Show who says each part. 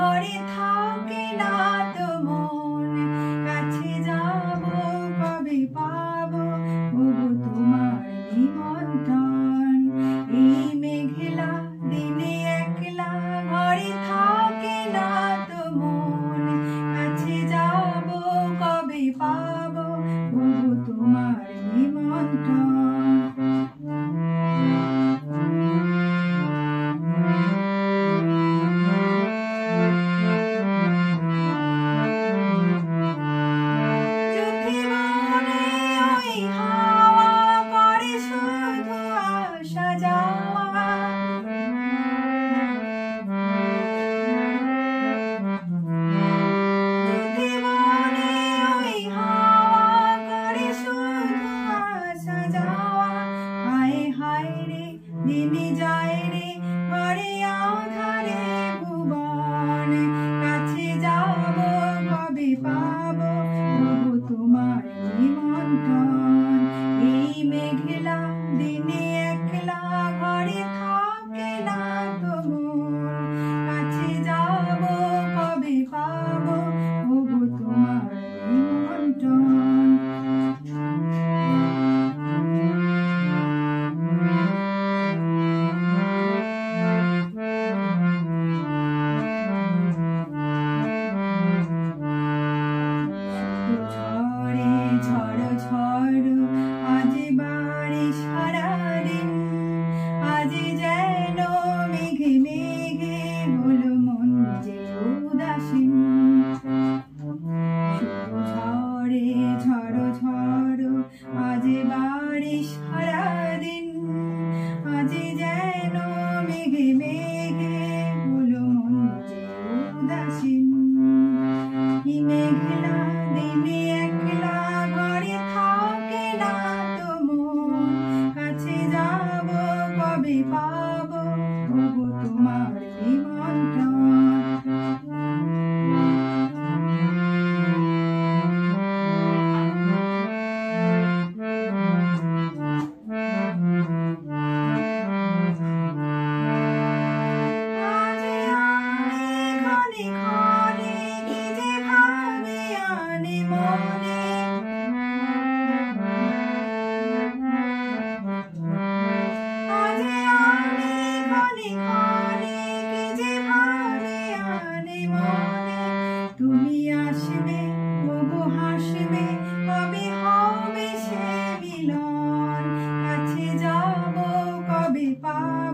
Speaker 1: ঘরে থাকে না তো মন, কাছে যাব কবে পাবো ওগো তোমার নিমন্ত্রণ। এই মেঘলা দিনে একলা ঘরে থাকে না তো মন, কাছে যাব কবে পাবো ওগো তোমার নিমন্ত্রণ। দিনে যায় রে ঘরে আধারে ভুবন, কাছে যাব কবে পাবো ওগো তোমার নিমন্ত্রণ। এই মেঘলা দিনে একলা ঘরে থাকে না তো মন, কাছে যাব কবে পাবো ওগো তোমার নিমন্ত্রণ। ঝড় ঝড় আজ বাড়ি সারাদিন, আজ যেন মেঘে মেঘে হলো মন যে উদাসীন। ঝড়ে ঝড় ঝড় আজ বাড়ি সারাদিন, আজ যেন মেঘে মেঘে হলো মন যে উদাসীন। মেঘলা দিনে একলা ঘরে থাকে না তো মন, কাছে যাব কবে পাবো ওগো তোমার নিমন্ত্রণ। তুমি আসবে ওগো হাসবে কবে হবে সে মিলন, কাছে যাব কবে পাবো